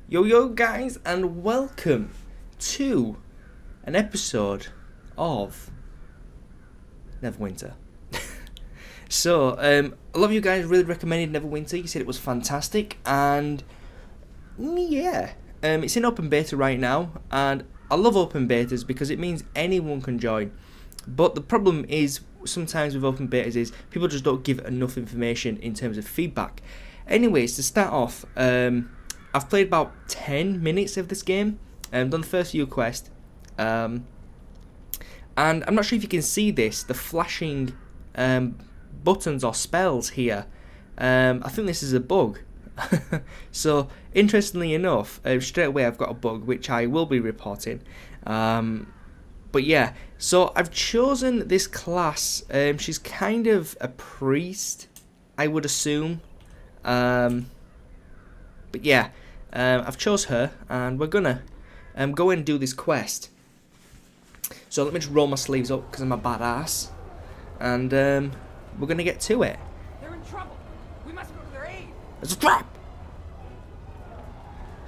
Yo guys, and welcome to an episode of Neverwinter. A lot of you guys really recommended Neverwinter. You said it was fantastic, and it's in open beta right now, and I love open betas because it means anyone can join. But the problem is sometimes with open betas is people just don't give enough information in terms of feedback. Anyways, to start off, I've played about 10 minutes of this game, done the first few quests, and I'm not sure if you can see this, the flashing buttons or spells here. I think this is a bug. So, interestingly enough, straight away I've got a bug which I will be reporting. But yeah, so I've chosen this class. She's kind of a priest, I would assume. But yeah, I've chose her, and we're gonna go and do this quest. So let me just roll my sleeves up because I'm a badass, and we're gonna get to it. They're in trouble. We must go to their aid. It's a trap.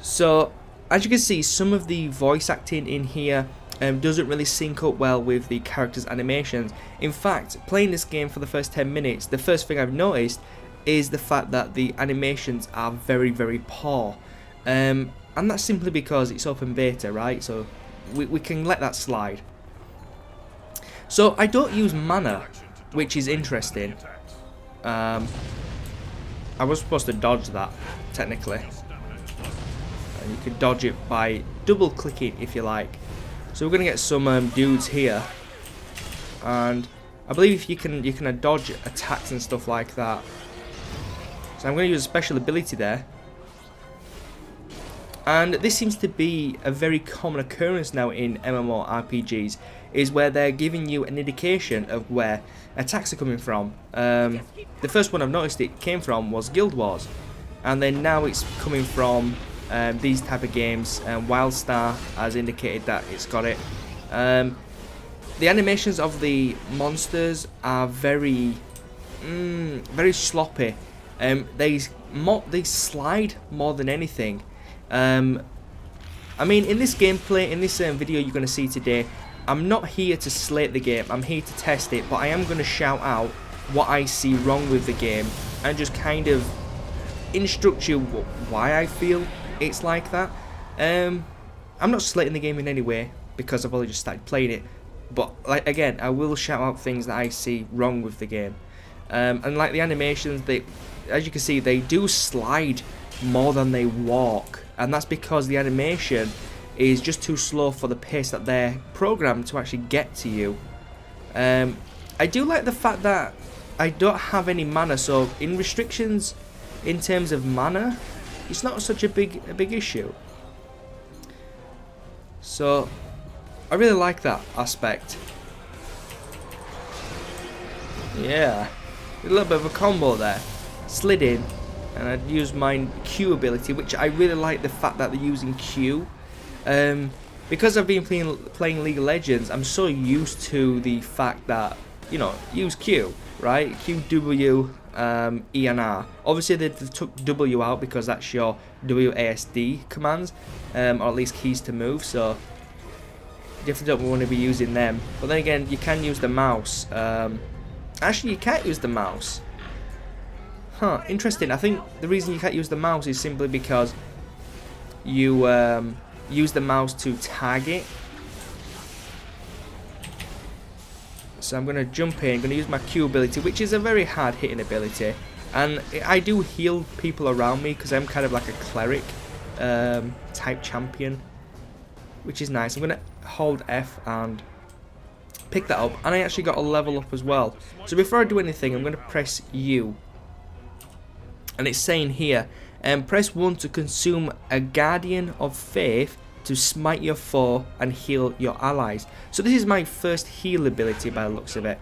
So as you can see, some of the voice acting in here doesn't really sync up well with the characters' animations. In fact, playing this game for the first 10 minutes, the first thing I've noticed is the fact that the animations are very, very poor. And that's simply because it's open beta, right? So we can let that slide. So I don't use mana, which is interesting. I was supposed to dodge that, technically. And you can dodge it by double clicking if you like. So we're gonna get some dudes here, and I believe you can dodge attacks and stuff like that. So I'm going to use a special ability there. And this seems to be a very common occurrence now in MMORPGs, is where they're giving you an indication of where attacks are coming from. The first one I've noticed it came from was Guild Wars, and then now it's coming from these type of games. Wildstar has indicated that it's got it. The animations of the monsters are very sloppy. They slide more than anything. I mean, in this gameplay, in this video you're going to see today, I'm not here to slate the game, I'm here to test it, but I am going to shout out what I see wrong with the game and just kind of instruct you why I feel it's like that. I'm not slating the game in any way because I've only just started playing it, but like again, I will shout out things that I see wrong with the game. And like the animations, as you can see, they do slide more than they walk, and that's because the animation is just too slow for the pace that they're programmed to actually get to you. I do like the fact that I don't have any mana, so in restrictions in terms of mana, it's not such a big issue. So I really like that aspect. Yeah, a little bit of a combo there. Slid in, and I'd use my Q ability, which I really like the fact that they're using Q. Because I've been playing League of Legends, I'm so used to the fact that, you know, use Q, right? Q, W, E and R. Obviously they took W out because that's your WASD commands, or at least keys to move, so you definitely don't want to be using them. But then again, you can use the mouse. Actually, you can't use the mouse. Huh, interesting. I think the reason you can't use the mouse is simply because you use the mouse to target. So I'm going to jump in, I'm going to use my Q ability, which is a very hard hitting ability. And I do heal people around me because I'm kind of like a Cleric type champion, which is nice. I'm going to hold F and pick that up, and I actually got a level up as well. So before I do anything, I'm going to press U. And it's saying here, press 1 to consume a Guardian of Faith to smite your foe and heal your allies. So this is my first heal ability by the looks of it.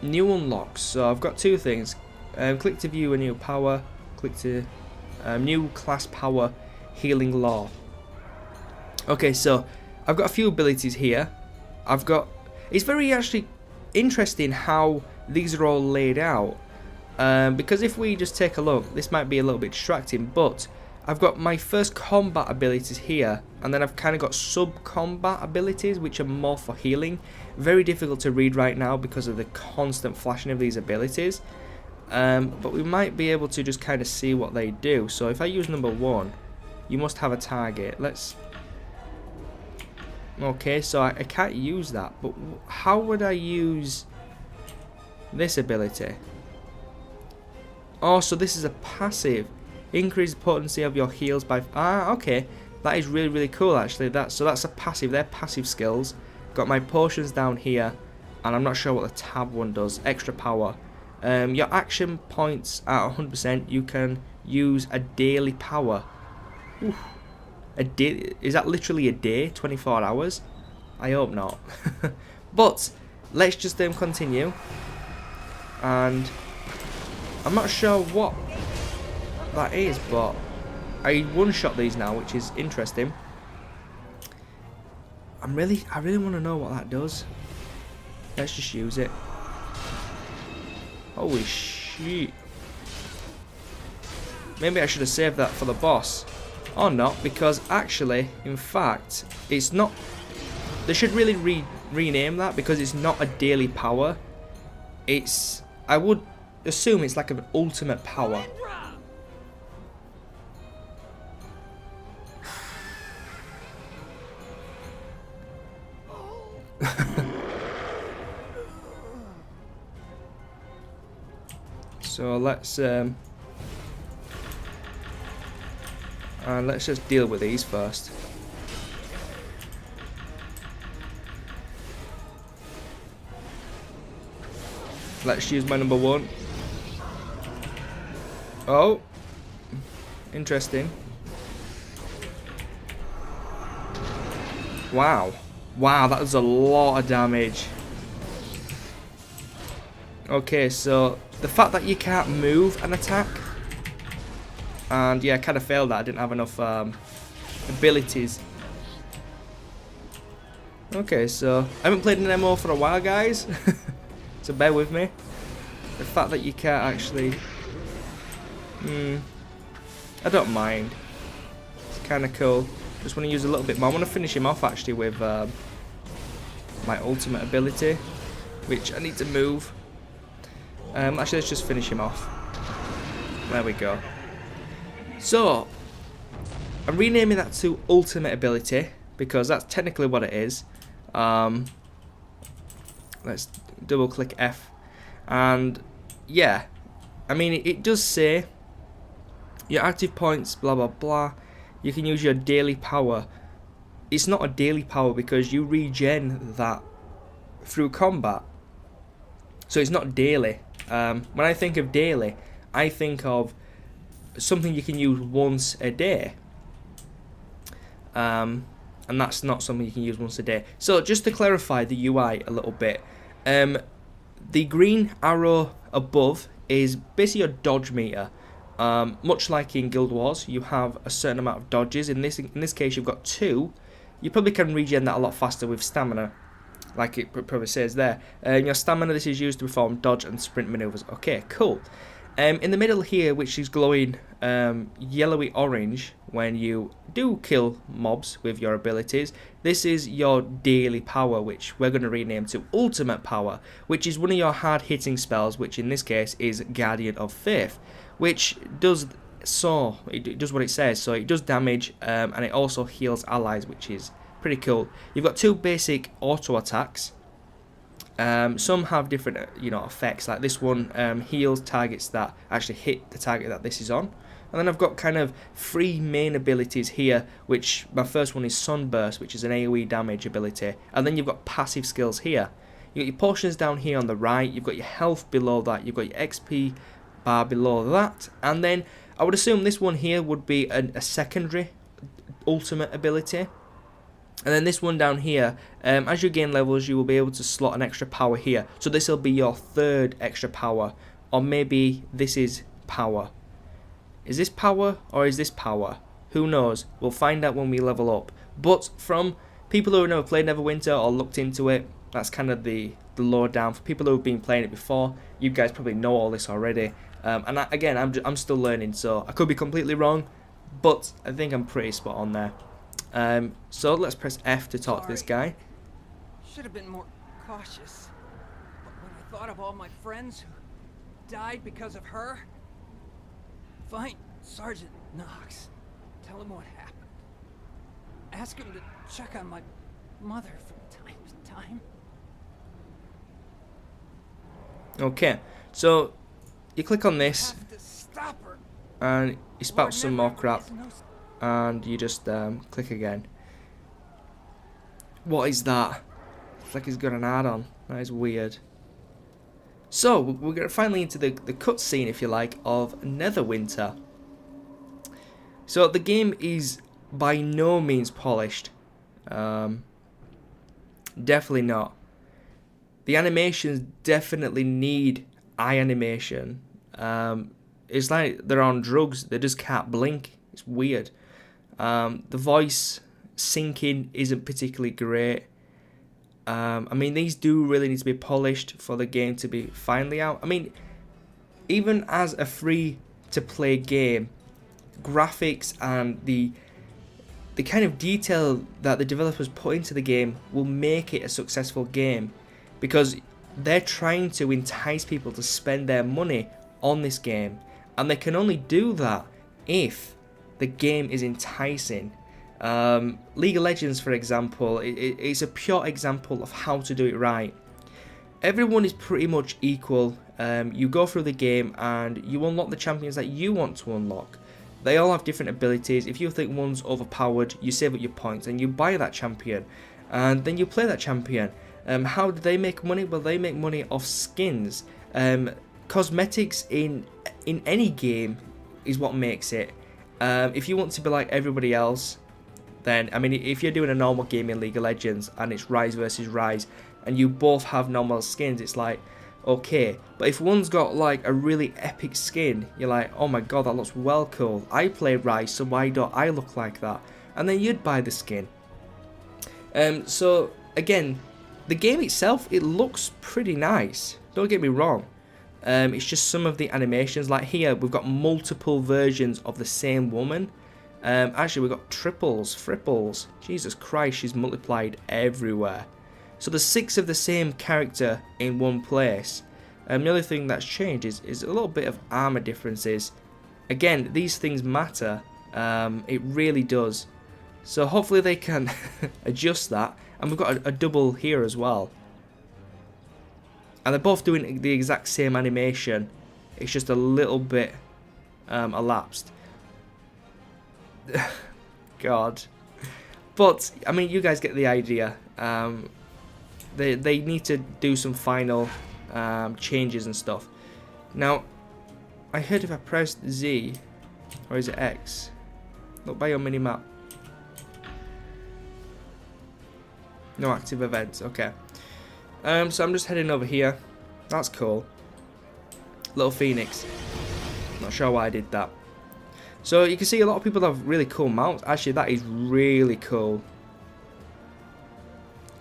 New unlocks. So I've got two things. Click to view a new power. Click to new class power, healing law. Okay, so I've got a few abilities here. It's very actually interesting how these are all laid out. Because if we just take a look, this might be a little bit distracting, but I've got my first combat abilities here, and then I've kind of got sub-combat abilities, which are more for healing. Very difficult to read right now because of the constant flashing of these abilities. But we might be able to just kind of see what they do. So if I use number 1, you must have a target. Let's... Okay, so I can't use that, but how would I use this ability? Oh, so this is a passive. Increase the potency of your heals by... Ah, okay. That is really, really cool, actually. So that's a passive. They're passive skills. Got my potions down here, and I'm not sure what the tab one does. Extra power. Your action points at 100%. You can use a daily power. Oof. A day? Is that literally a day? 24 hours? I hope not. But let's just continue. And I'm not sure what that is, but I one-shot these now, which is interesting. I really want to know what that does. Let's just use it. Holy shit. Maybe I should have saved that for the boss. Or not, because actually, in fact, it's not... They should really rename that, because it's not a daily power. It's... I would assume it's like an ultimate power. So let's just deal with these first. Let's use my number 1. Oh, interesting. Wow. Wow, that was a lot of damage. Okay, so the fact that you can't move an attack, and yeah, I kind of failed that. I didn't have enough abilities. Okay, so I haven't played an MMO for a while, guys, so bear with me. The fact that you can't actually... I don't mind. It's kind of cool. Just want to use a little bit more. I want to finish him off actually with my ultimate ability, which I need to move. Actually, let's just finish him off. There we go. So, I'm renaming that to ultimate ability, because that's technically what it is. Let's double click F. And, yeah. I mean, it does say your active points, blah, blah, blah. You can use your daily power. It's not a daily power because you regen that through combat. So it's not daily. When I think of daily, I think of something you can use once a day. And that's not something you can use once a day. So just to clarify the UI a little bit, the green arrow above is basically your dodge meter. Much like in Guild Wars, you have a certain amount of dodges. In this case, you've got 2. You probably can regen that a lot faster with stamina, like it probably says there. Your stamina, this is used to perform dodge and sprint maneuvers. Okay, cool. In the middle here, which is glowing yellowy orange when you do kill mobs with your abilities, this is your daily power, which we're going to rename to ultimate power, which is one of your hard hitting spells, which in this case is Guardian of Faith, which does it does what it says. So it does damage, and it also heals allies, which is pretty cool. You've got 2 basic auto attacks. Some have different effects, like this one heals targets that actually hit the target that this is on. And then I've got kind of 3 main abilities here, which my first one is Sunburst, which is an AoE damage ability. And then you've got passive skills here. You've got your potions down here on the right, you've got your health below that, you've got your XP bar below that, and then I would assume this one here would be a secondary ultimate ability. And then this one down here, as you gain levels, you will be able to slot an extra power here. So this will be your 3rd extra power, or maybe this is power. Is this power, or is this power? Who knows? We'll find out when we level up. But from people who have never played Neverwinter or looked into it, that's kind of the the lowdown for people who have been playing it before. You guys probably know all this already. Again, I'm still learning, so I could be completely wrong, but I think I'm pretty spot on there. So let's press F to talk to this guy. Should have been more cautious. But when I thought of all my friends who died because of her, find Sergeant Knox. Tell him what happened. Ask him to check on my mother from time to time. Okay, so you click on this, Have to stop her. and he spouts some more crap, Is no- and you just click again. What is that? It's like he's got an add-on. That is weird. So we're going finally into the cutscene, if you like, of Neverwinter. So the game is by no means polished. Definitely not. The animations definitely need eye animation. It's like they're on drugs. They just can't blink. It's weird. The voice syncing isn't particularly great. I mean, these do really need to be polished for the game to be finally out. I mean, even as a free-to-play game, graphics and the kind of detail that the developers put into the game will make it a successful game, because they're trying to entice people to spend their money on this game, and they can only do that if the game is enticing. League of Legends, for example, it's a pure example of how to do it right. Everyone is pretty much equal. You go through the game and you unlock the champions that you want to unlock. They all have different abilities. If you think one's overpowered, you save up your points and you buy that champion, and then you play that champion. How do they make money? Well, they make money off skins. Cosmetics in any game is what makes it. If you want to be like everybody else, then, I mean, if you're doing a normal game in League of Legends and it's Rise versus Rise and you both have normal skins, it's like, okay. But if one's got like a really epic skin, you're like, oh my god, that looks well cool. I play Rise, so why don't I look like that? And then you'd buy the skin. So again, the game itself, it looks pretty nice. Don't get me wrong. It's just some of the animations, like here we've got multiple versions of the same woman. Actually, we've got fripples. Jesus Christ, she's multiplied everywhere. So there's 6 of the same character in one place. The only thing that's changed is a little bit of armor differences. Again, these things matter. It really does. So hopefully they can adjust that. And we've got a double here as well. And they're both doing the exact same animation. It's just a little bit elapsed. God. But, I mean, you guys get the idea. They need to do some final changes and stuff. Now, I heard if I press Z, or is it X? Look by your mini-map. No active events, okay. So I'm just heading over here. That's cool. Little Phoenix. Not sure why I did that. So you can see a lot of people have really cool mounts. Actually, that is really cool.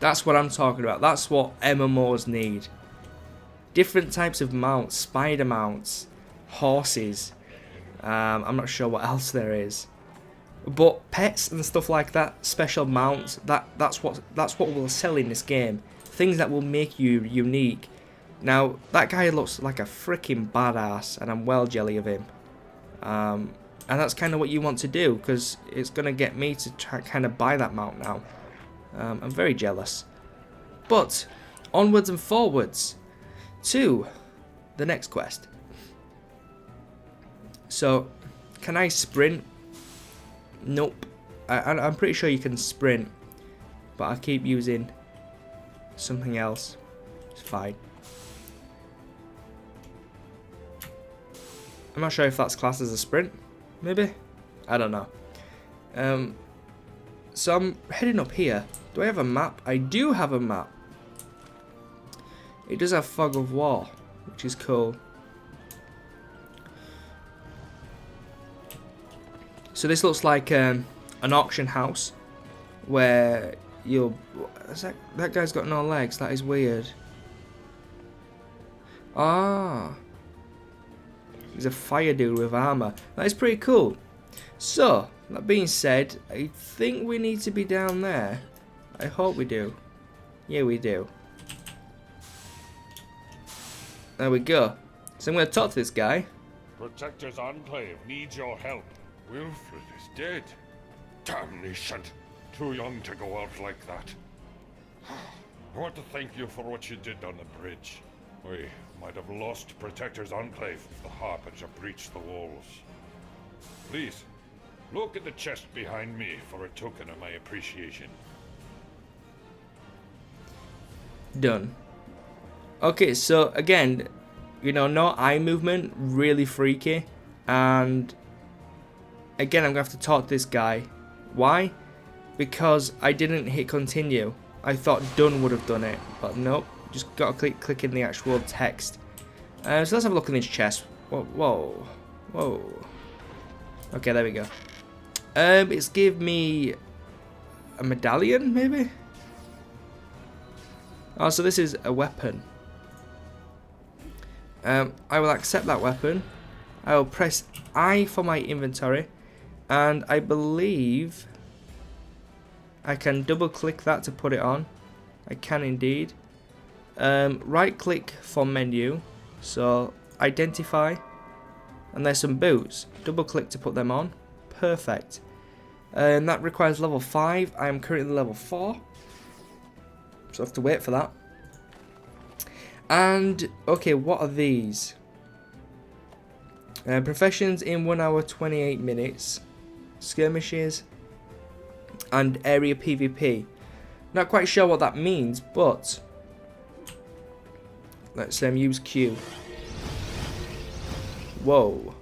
That's what I'm talking about. That's what MMOs need. Different types of mounts. Spider mounts. Horses. I'm not sure what else there is. But pets and stuff like that. Special mounts. That's what will sell in this game. Things that will make you unique. Now, that guy looks like a freaking badass. And I'm well jelly of him. And that's kind of what you want to do, because it's going to get me to try, kind of buy that mount now. I'm very jealous. But, onwards and forwards to the next quest. So, can I sprint? Nope. I'm pretty sure you can sprint, but I keep using something else. It's fine. I'm not sure if that's classed as a sprint. Maybe? I don't know. So I'm heading up here. Do I have a map? I do have a map. It does have Fog of War, which is cool. So this looks like an auction house where you'll... That guy's got no legs. That is weird. Ah. He's a fire dude with armor. That is pretty cool. So, that being said, I think we need to be down there. I hope we do. Yeah, we do. There we go. So I'm going to talk to this guy. Protector's Enclave needs your help. Wilfred is dead. Damnation. Too young to go out like that. I want to thank you for what you did on the bridge. We might have lost Protector's Enclave if the Harbinger breached the walls. Please, look at the chest behind me for a token of my appreciation. Done. Okay, so again, you know, no eye movement, really freaky. And again, I'm going to have to talk to this guy. Why? Because I didn't hit continue. I thought done would have done it, but nope. Just got to click in the actual text. So let's have a look in this chest. Whoa, whoa, whoa. Okay, there we go. It's give me a medallion, maybe? Oh, so this is a weapon. I will accept that weapon. I will press I for my inventory. And I believe I can double click that to put it on. I can indeed. Right click for menu. So identify. And there's some boots. Double click to put them on. Perfect. And that requires level 5. I am currently level 4. So I have to wait for that. And, okay, what are these? Professions in 1 hour 28 minutes. Skirmishes. And area PvP. Not quite sure what that means, but let's use Q. Whoa.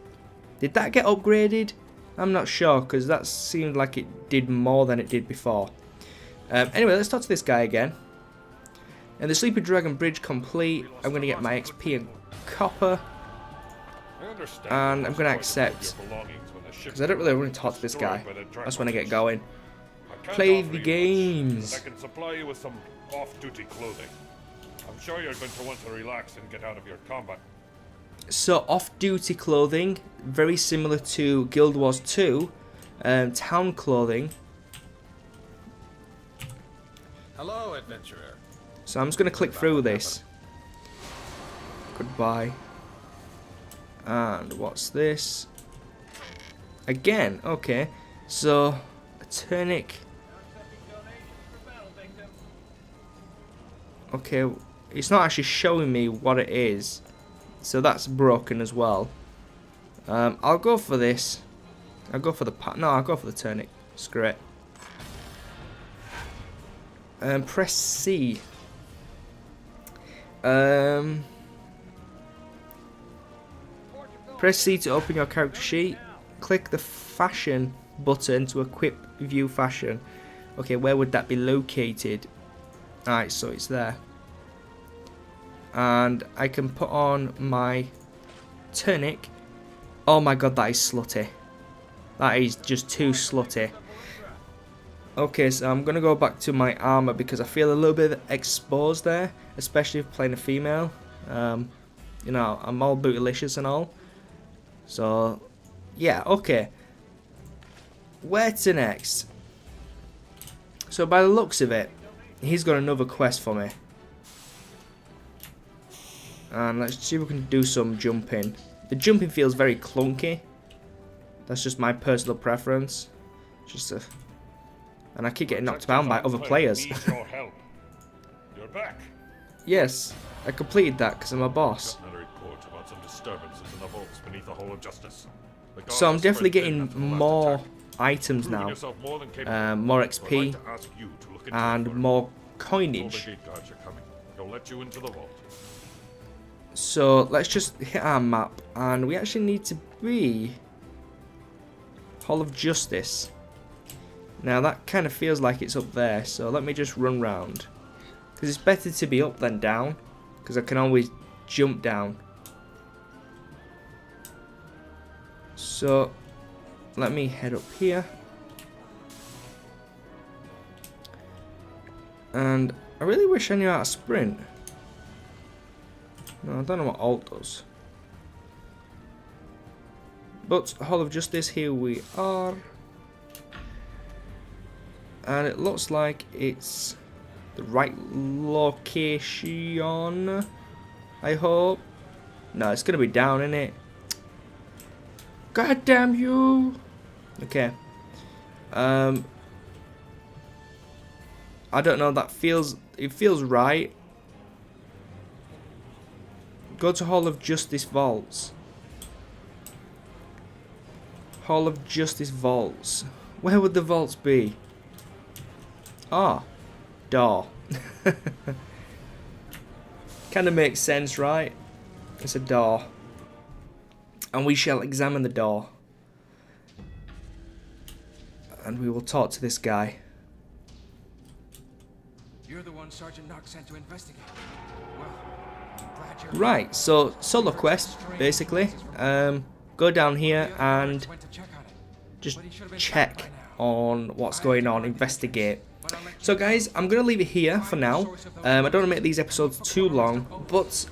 Did that get upgraded? I'm not sure, because that seemed like it did more than it did before. Anyway, let's talk to this guy again. And the Sleepy Dragon Bridge complete. I'm going to get my XP and copper. And I'm going to accept. Because I don't really want to talk to this guy. That's when I get going. Play the games. I can supply you with some off-duty clothing. I'm sure you're going to want to relax and get out of your combat. So off-duty clothing, very similar to Guild Wars 2. Town clothing. Hello, adventurer. So I'm just going to click through this. Goodbye. And what's this? Again, okay. So, a tunic. Okay, it's not actually showing me what it is. So that's broken as well. I'll go for this. I'll go for the I'll go for the tunic. Screw it. Press C. Press C to open your character sheet. Click the fashion button to equip view fashion. Okay, where would that be located? Alright, so it's there. And I can put on my tunic. Oh my god, that is slutty. That is just too slutty. Okay, so I'm going to go back to my armor because I feel a little bit exposed there. Especially if playing a female. You know, I'm all bootylicious and all. So, yeah, okay. Where to next? So by the looks of it, he's got another quest for me. And let's see if we can do some jumping. The jumping feels very clunky. That's just my personal preference. And I keep getting knocked down by other players. You're back. Yes, I completed that because I'm a boss. Got another report about some disturbances in the vaults beneath the Hall of Justice. So I'm definitely getting more items now, more XP, and more coinage. So let's just hit our map, and we actually need to be Hall of Justice. Now that kind of feels like it's up there, so let me just run round. Because it's better to be up than down, because I can always jump down. So let me head up here. And I really wish I knew how to sprint. No, I don't know what alt does. But Hall of Justice, here we are. And it looks like it's the right location, I hope. No, it's going to be down, isn't it? God damn you! Okay. I don't know, it feels right. Go to Hall of Justice Vaults. Hall of Justice Vaults. Where would the vaults be? Ah, door. Kind of makes sense, right? It's a door. And we shall examine the door. And we will talk to this guy. You're the one Sergeant Knox sent to investigate. Well, I'm glad you're Right, so solo quest, basically. Go down here and just check on what's going on, investigate. So guys, I'm going to leave it here for now. I don't want to make these episodes too long, but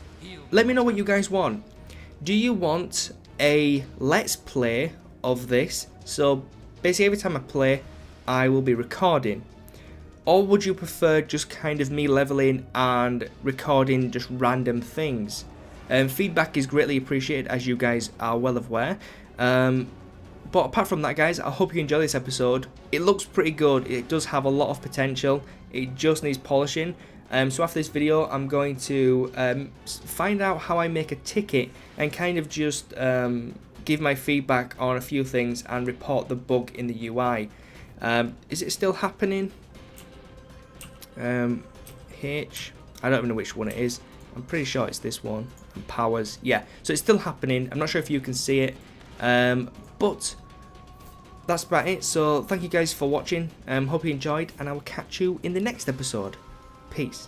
let me know what you guys want. Do you want a let's play of this? So basically every time I play, I will be recording. Or would you prefer just kind of me leveling and recording just random things? Feedback is greatly appreciated, as you guys are well aware. But apart from that, guys, I hope you enjoy this episode. It looks pretty good. It does have a lot of potential. It just needs polishing. So after this video, I'm going to find out how I make a ticket and kind of just give my feedback on a few things and report the bug in the UI. Is it still happening? H. I don't even know which one it is. I'm pretty sure it's this one. And powers. Yeah. So it's still happening. I'm not sure if you can see it. But that's about it. So thank you guys for watching. Hope you enjoyed, and I will catch you in the next episode. Peace.